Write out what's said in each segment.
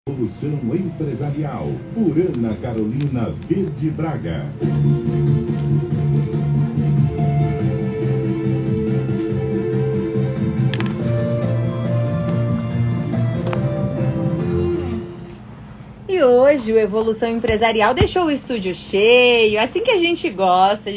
Revolução Empresarial, por Ana Carolina Verde Braga. E hoje o Evolução Empresarial deixou o estúdio cheio, assim que a gente gosta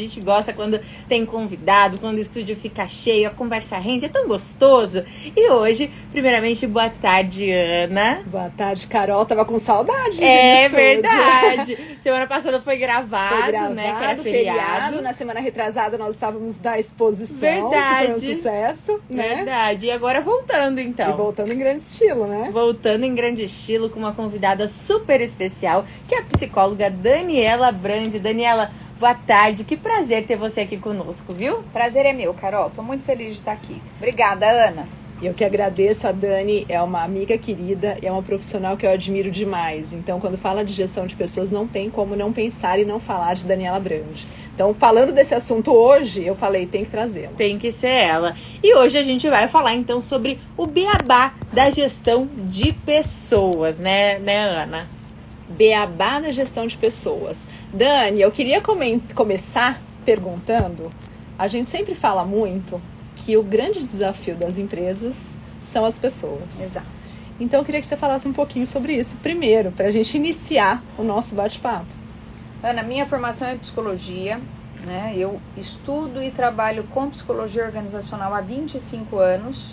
quando tem convidado, quando o estúdio fica cheio, a conversa rende, é tão gostoso. E hoje, primeiramente, boa tarde, Ana. Boa tarde, Carol, tava com saudade. É verdade. Semana passada foi gravado, né, que era feriado. Na semana retrasada nós estávamos da exposição, verdade. que foi um sucesso, né? Verdade, e agora voltando então. E voltando em grande estilo, né? Voltando em grande estilo com uma convidada super especial, que é a psicóloga Daniela Brandi. Daniela, boa tarde, que prazer ter você aqui conosco, viu? Prazer é meu, Carol, tô muito feliz de estar aqui. Obrigada, Ana. Eu que agradeço, a Dani é uma amiga querida, é uma profissional que eu admiro demais. Então, quando fala de gestão de pessoas, não tem como não pensar e não falar de Daniela Brandi. Então, falando desse assunto hoje, eu falei, tem que trazê-la. Tem que ser ela. E hoje a gente vai falar, então, sobre o beabá da gestão de pessoas, né Ana? Beabá da gestão de pessoas. Dani, eu queria começar perguntando, a gente sempre fala muito que o grande desafio das empresas são as pessoas. Exato. Então eu queria que você falasse um pouquinho sobre isso primeiro, para a gente iniciar o nosso bate-papo. Ana, minha formação é psicologia, né? Eu estudo e trabalho com psicologia organizacional há 25 anos,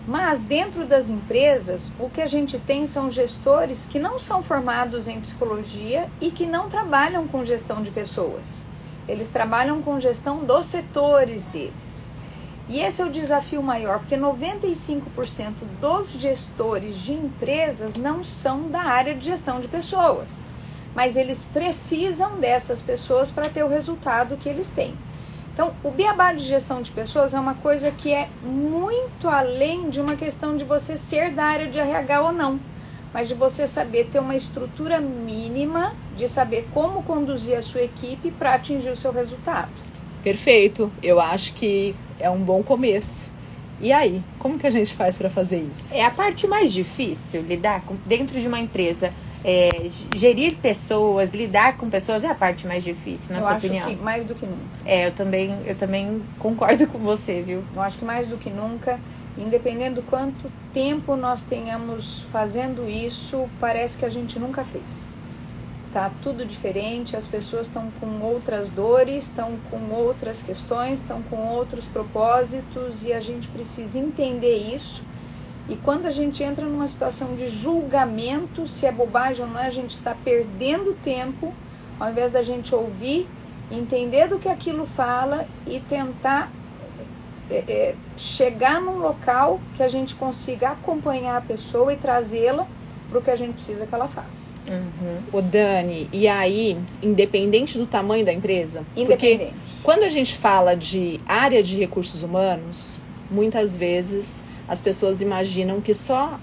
mas dentro das empresas, o que a gente tem são gestores que não são formados em psicologia e que não trabalham com gestão de pessoas. Eles trabalham com gestão dos setores deles. E esse é o desafio maior, porque 95% dos gestores de empresas não são da área de gestão de pessoas, mas eles precisam dessas pessoas para ter o resultado que eles têm. Então, o beabá de gestão de pessoas é uma coisa que é muito além de uma questão de você ser da área de RH ou não, mas de você saber ter uma estrutura mínima, de saber como conduzir a sua equipe para atingir o seu resultado. Perfeito, eu acho que é um bom começo. E aí, como que a gente faz para fazer isso? É a parte mais difícil, lidar com, dentro de uma empresa, gerir pessoas, lidar com pessoas é a parte mais difícil, na sua opinião? Eu acho que mais do que nunca. Eu também concordo com você, viu? Eu acho que mais do que nunca, independente do quanto tempo nós tenhamos fazendo isso, parece que a gente nunca fez. Tá tudo diferente, as pessoas estão com outras dores, estão com outras questões, estão com outros propósitos e a gente precisa entender isso. E quando a gente entra numa situação de julgamento, se é bobagem ou não, a gente está perdendo tempo, ao invés da gente ouvir, entender do que aquilo fala e tentar chegar num local que a gente consiga acompanhar a pessoa e trazê-la para o que a gente precisa que ela faça. Ô Dani, e aí, independente do tamanho da empresa? Independente. Porque quando a gente fala de área de recursos humanos, muitas vezes as pessoas imaginam que só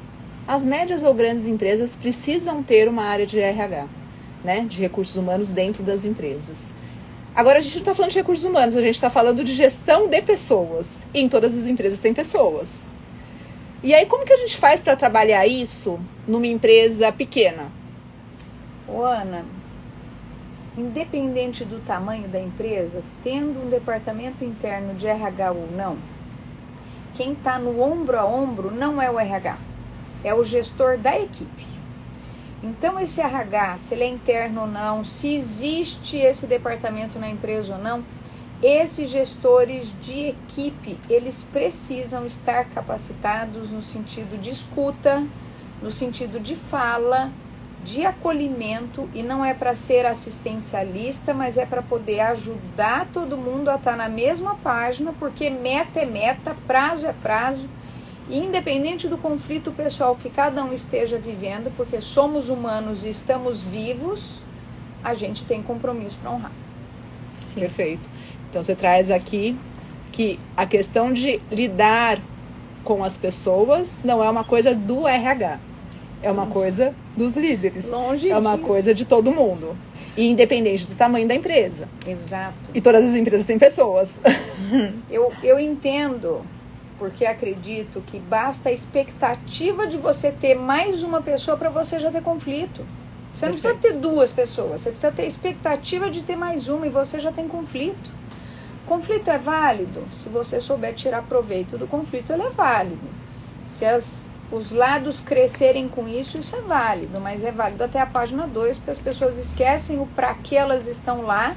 as médias ou grandes empresas precisam ter uma área de RH, né, de recursos humanos dentro das empresas. Agora a gente não está falando de recursos humanos, a gente está falando de gestão de pessoas. E em todas as empresas tem pessoas. E aí como que a gente faz para trabalhar isso numa empresa pequena? Ô Ana, independente do tamanho da empresa, tendo um departamento interno de RH ou não, quem está no ombro a ombro não é o RH, é o gestor da equipe. Então esse RH, se ele é interno ou não, se existe esse departamento na empresa ou não, esses gestores de equipe, eles precisam estar capacitados no sentido de escuta, no sentido de fala, de acolhimento, e não é para ser assistencialista, mas é para poder ajudar todo mundo a estar na mesma página, porque meta é meta, prazo é prazo, e independente do conflito pessoal que cada um esteja vivendo, porque somos humanos e estamos vivos, a gente tem compromisso para honrar. Sim. Perfeito. Então você traz aqui que a questão de lidar com as pessoas não é uma coisa do RH. É uma coisa dos líderes. Longe é uma disso. coisa de todo mundo. E independente do tamanho da empresa. Exato. E todas as empresas têm pessoas. Eu entendo porque acredito que basta a expectativa de você ter mais uma pessoa para você já ter conflito. Você não precisa ter 2 pessoas, você precisa ter expectativa de ter mais uma e você já tem conflito. Conflito é válido? Se você souber tirar proveito do conflito, ele é válido. Se os lados crescerem com isso, isso é válido, mas é válido até a página 2, porque as pessoas esquecem o para que elas estão lá,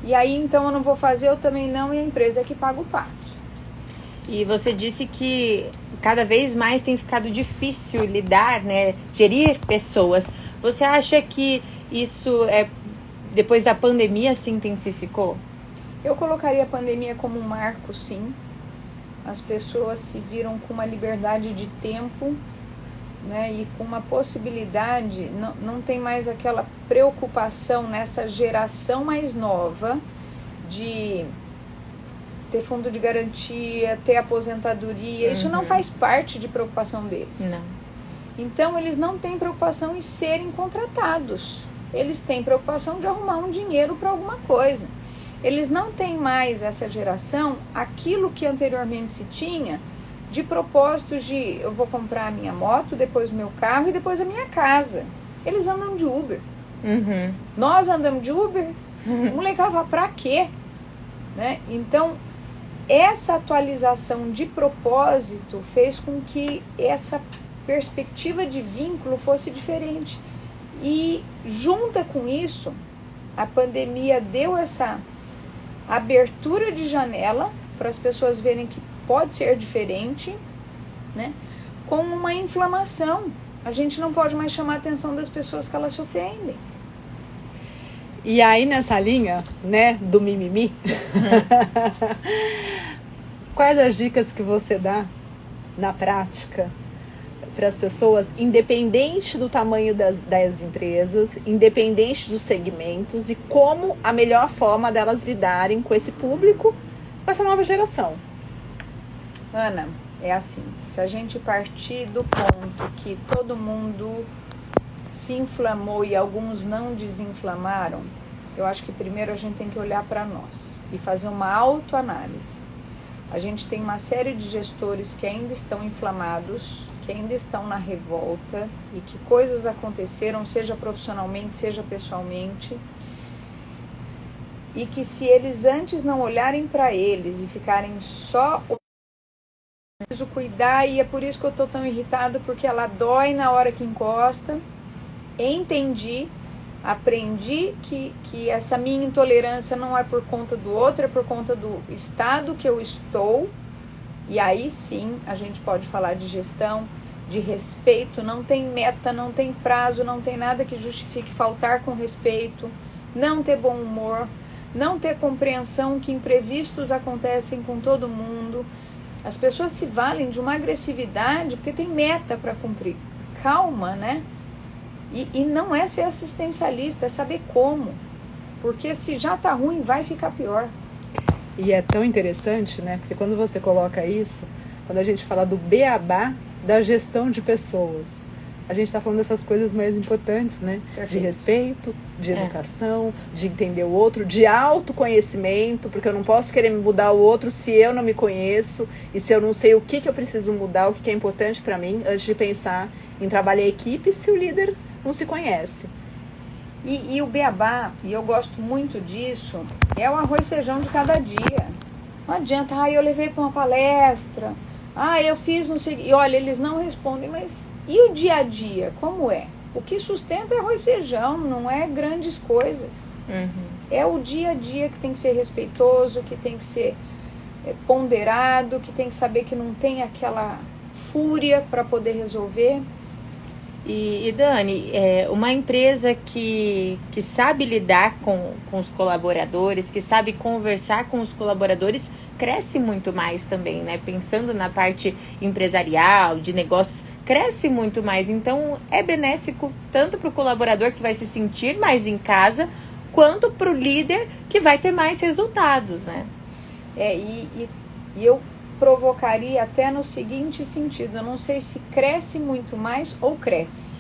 e aí então eu não vou fazer, eu também não, e a empresa é que paga o pato. E você disse que cada vez mais tem ficado difícil lidar, né, gerir pessoas. Você acha que isso depois da pandemia se intensificou? Eu colocaria a pandemia como um marco, sim. As pessoas se viram com uma liberdade de tempo, né, e com uma possibilidade, não tem mais aquela preocupação nessa geração mais nova de ter fundo de garantia, ter aposentadoria. Isso não faz parte de preocupação deles. Não. Então, eles não têm preocupação em serem contratados. Eles têm preocupação de arrumar um dinheiro para alguma coisa. Eles não têm mais, essa geração, aquilo que anteriormente se tinha de propósitos de eu vou comprar a minha moto, depois o meu carro e depois a minha casa. Eles andam de Uber. Nós andamos de Uber, o molecada pra quê? Né? Então, essa atualização de propósito fez com que essa perspectiva de vínculo fosse diferente. E junta com isso, a pandemia deu essa abertura de janela para as pessoas verem que pode ser diferente, né? Com uma inflamação. A gente não pode mais chamar a atenção das pessoas que elas se ofendem. E aí nessa linha, né, do mimimi, quais as dicas que você dá na prática para as pessoas, independente do tamanho das empresas, independente dos segmentos, e como a melhor forma delas lidarem com esse público, com essa nova geração? Ana, é assim, se a gente partir do ponto que todo mundo se inflamou e alguns não desinflamaram, eu acho que primeiro a gente tem que olhar para nós e fazer uma autoanálise. A gente tem uma série de gestores que ainda estão inflamados, que ainda estão na revolta e que coisas aconteceram, seja profissionalmente, seja pessoalmente, e que se eles antes não olharem para eles e ficarem só preciso cuidar, e é por isso que eu estou tão irritada, porque ela dói na hora que encosta. Entendi, aprendi que essa minha intolerância não é por conta do outro, é por conta do estado que eu estou. E aí sim a gente pode falar de gestão, de respeito. Não tem meta, não tem prazo, não tem nada que justifique faltar com respeito, não ter bom humor, não ter compreensão que imprevistos acontecem com todo mundo. As pessoas se valem de uma agressividade porque tem meta para cumprir. Calma, né? E não é ser assistencialista, é saber como. Porque se já tá ruim, vai ficar pior. E é tão interessante, né? Porque quando você coloca isso, quando a gente fala do beabá da gestão de pessoas, a gente está falando dessas coisas mais importantes, né? Perfeito. De respeito, de educação, de entender o outro, de autoconhecimento, porque eu não posso querer mudar o outro se eu não me conheço e se eu não sei o que eu preciso mudar, o que é importante para mim, antes de pensar em trabalhar a equipe se o líder não se conhece. E o beabá, e eu gosto muito disso, é o arroz e feijão de cada dia. Não adianta, eu levei para uma palestra, eu fiz não sei... E olha, eles não respondem, mas e o dia a dia, como é? O que sustenta é arroz e feijão, não é grandes coisas. É o dia a dia que tem que ser respeitoso, que tem que ser ponderado, que tem que saber que não tem aquela fúria para poder resolver. E Dani, uma empresa que sabe lidar com os colaboradores, que sabe conversar com os colaboradores, cresce muito mais também, né? Pensando na parte empresarial, de negócios, cresce muito mais. Então, é benéfico tanto para o colaborador que vai se sentir mais em casa, quanto para o líder que vai ter mais resultados, né? E eu provocaria até no seguinte sentido, eu não sei se cresce muito mais ou cresce.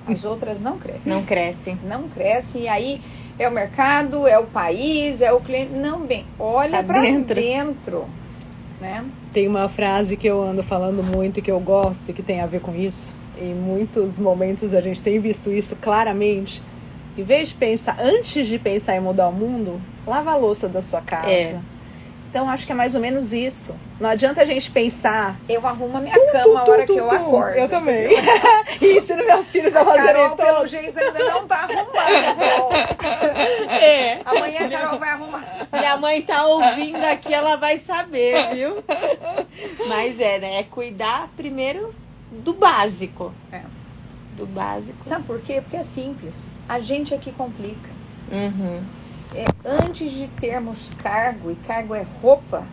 As outras não crescem. Não crescem. Não crescem, e aí é o mercado, é o país, é o cliente. Não, bem, olha Tá pra dentro. dentro. né? Tem uma frase que eu ando falando muito e que eu gosto e que tem a ver com isso. Em muitos momentos a gente tem visto isso claramente. Em vez de pensar, antes de pensar em mudar o mundo, lava a louça da sua casa. É. Então acho que é mais ou menos isso. Não adianta a gente pensar. Eu arrumo a minha cama a hora que eu acordo. Eu também. E ensino meus filhos a fazerem Carol, pelo todos. jeito, ainda não tá arrumando. É. Amanhã a Carol vai arrumar. Minha mãe tá ouvindo aqui, ela vai saber, viu? Mas né? É cuidar primeiro do básico. É. Do básico. Sabe por quê? Porque é simples. A gente aqui complica. Uhum. Antes de termos cargo, e cargo é roupa,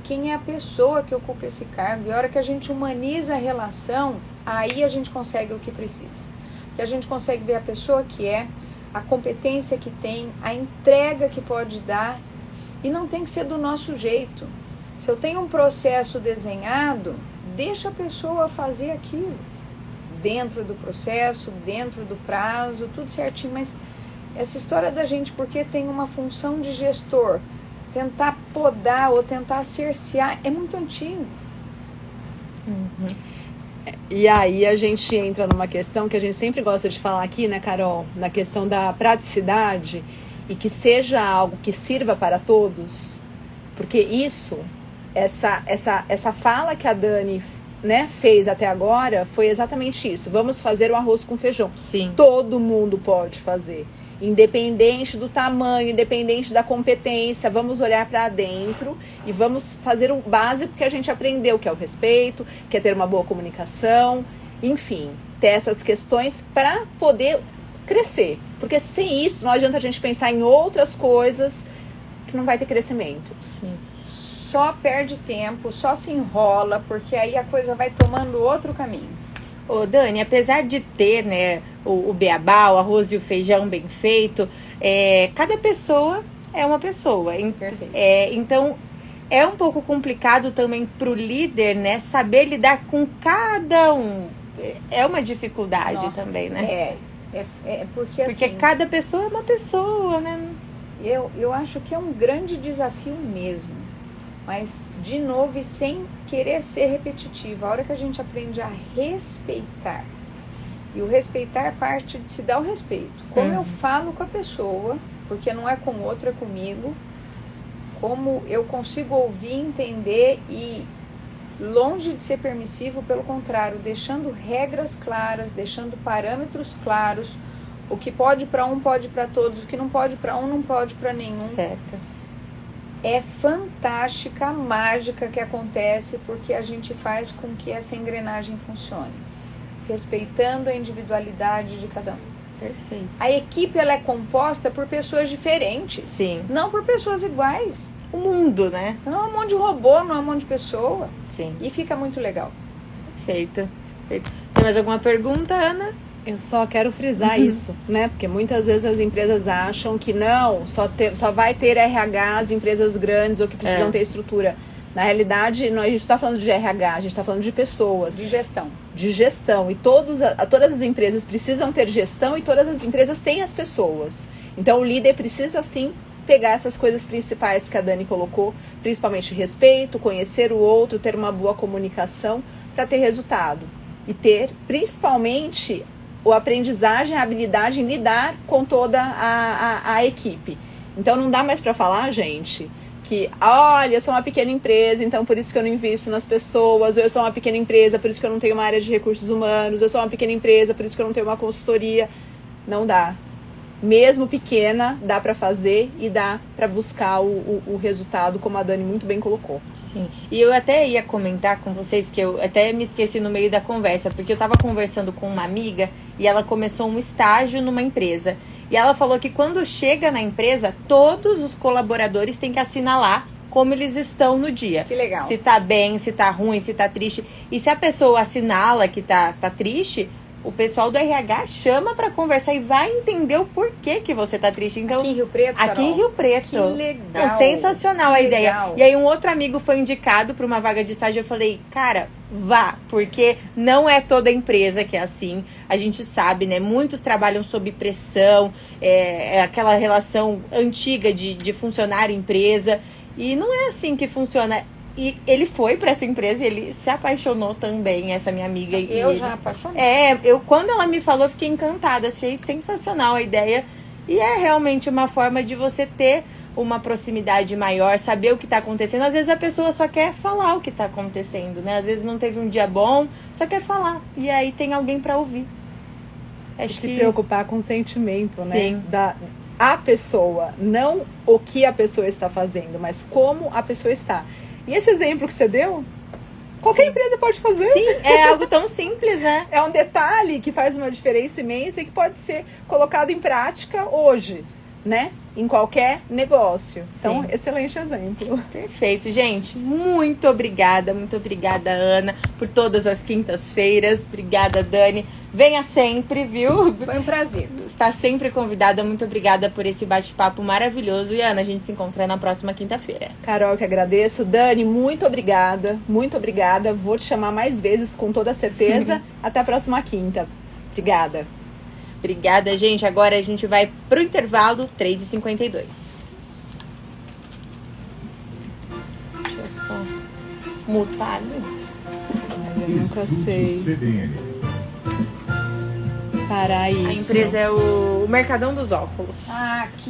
quem é a pessoa que ocupa esse cargo? E a hora que a gente humaniza a relação, aí a gente consegue o que precisa. Que a gente consegue ver a pessoa que é, a competência que tem, a entrega que pode dar, e não tem que ser do nosso jeito. Se eu tenho um processo desenhado, deixa a pessoa fazer aquilo. Dentro do processo, dentro do prazo, tudo certinho, mas essa história da gente, porque tem uma função de gestor, tentar podar ou tentar cercear, é muito antigo. E aí a gente entra numa questão que a gente sempre gosta de falar aqui, né, Carol? Na questão da praticidade e que seja algo que sirva para todos. Porque isso, essa fala que a Dani, né, fez até agora foi exatamente isso. Vamos fazer o arroz com feijão. Sim. Todo mundo pode fazer. Independente do tamanho, independente da competência, vamos olhar para dentro e vamos fazer o básico que a gente aprendeu, que é o respeito, que é ter uma boa comunicação, enfim, ter essas questões para poder crescer. Porque sem isso não adianta a gente pensar em outras coisas que não vai ter crescimento. Sim. Só perde tempo, só se enrola, porque aí a coisa vai tomando outro caminho. Ô Dani, apesar de ter, né, o beabá, o arroz e o feijão bem feito, cada pessoa é uma pessoa. Perfeito. Então, é um pouco complicado também pro líder, né, saber lidar com cada um. É uma dificuldade Nossa, também, né? Porque Porque assim, cada pessoa é uma pessoa, né? eu acho que é um grande desafio mesmo. Mas, de novo, e sem querer ser repetitivo, a hora que a gente aprende a respeitar, e o respeitar parte de se dar o respeito. Como eu falo com a pessoa, porque não é com o outro, é comigo, como eu consigo ouvir, entender e, longe de ser permissivo, pelo contrário, deixando regras claras, deixando parâmetros claros, o que pode para um pode para todos, o que não pode para um não pode para nenhum. Certo. É fantástica a mágica que acontece porque a gente faz com que essa engrenagem funcione, respeitando a individualidade de cada um. Perfeito. A equipe ela é composta por pessoas diferentes, Sim. não por pessoas iguais. O mundo, né? Não é um monte de robô, não é um monte de pessoa. Sim. E fica muito legal. Perfeito. Perfeito. Tem mais alguma pergunta, Ana? Eu só quero frisar isso, né? Porque muitas vezes as empresas acham que não, só vai ter RH as empresas grandes ou que precisam ter estrutura. Na realidade, a gente está falando de RH, a gente está falando de pessoas. De gestão. De gestão. E todas as empresas precisam ter gestão e todas as empresas têm as pessoas. Então o líder precisa sim pegar essas coisas principais que a Dani colocou, principalmente respeito, conhecer o outro, ter uma boa comunicação para ter resultado. E ter, principalmente, a aprendizagem, a habilidade em lidar com toda a equipe. Então não dá mais para falar, gente, que olha, eu sou uma pequena empresa, então por isso que eu não invisto nas pessoas, ou eu sou uma pequena empresa, por isso que eu não tenho uma área de recursos humanos, eu sou uma pequena empresa, por isso que eu não tenho uma consultoria. Não dá. Mesmo pequena, dá para fazer e dá para buscar o resultado, como a Dani muito bem colocou. Sim. E eu até ia comentar com vocês, que eu até me esqueci no meio da conversa, porque eu tava conversando com uma amiga e ela começou um estágio numa empresa. E ela falou que quando chega na empresa, todos os colaboradores têm que assinalar como eles estão no dia. Que legal. Se tá bem, se tá ruim, se tá triste. E se a pessoa assinala que tá triste, o pessoal do RH chama pra conversar e vai entender o porquê que você tá triste. Então, Aqui em Rio Preto, Carol? Aqui em Rio Preto. Que legal. Não, sensacional a Que ideia. legal. E aí um outro amigo foi indicado para uma vaga de estágio. Eu falei, cara, vá, porque não é toda empresa que é assim. A gente sabe, né? Muitos trabalham sob pressão, é aquela relação antiga de funcionário-empresa. E não é assim que funciona. E ele foi pra essa empresa e ele se apaixonou também, essa minha amiga. E Eu ele- já apaixonei. quando ela me falou, eu fiquei encantada, achei sensacional a ideia. E é realmente uma forma de você ter uma proximidade maior, saber o que está acontecendo. Às vezes a pessoa só quer falar o que está acontecendo, né? Às vezes não teve um dia bom, só quer falar. E aí tem alguém para ouvir. Acho Se preocupar com o sentimento, né? Sim. A pessoa, não o que a pessoa está fazendo, mas como a pessoa está. E esse exemplo que você deu, qualquer Sim. empresa pode fazer. Sim, é algo tão simples, né? É um detalhe que faz uma diferença imensa e que pode ser colocado em prática hoje, né? Em qualquer negócio. Então, Sim. excelente exemplo. Perfeito, gente. Muito obrigada, Ana, por todas as quintas-feiras. Obrigada, Dani. Venha sempre, viu? Foi um prazer. Está sempre convidada. Muito obrigada por esse bate-papo maravilhoso. E, Ana, a gente se encontra na próxima quinta-feira. Carol, que agradeço. Dani, muito obrigada. Muito obrigada. Vou te chamar mais vezes, com toda certeza. Até a próxima quinta. Obrigada. Obrigada, gente. Agora a gente vai pro intervalo, 3h52. Deixa eu só mutar. Eu nunca Estúdio sei CBN. parar isso. A empresa é o Mercadão dos Óculos. Ah, que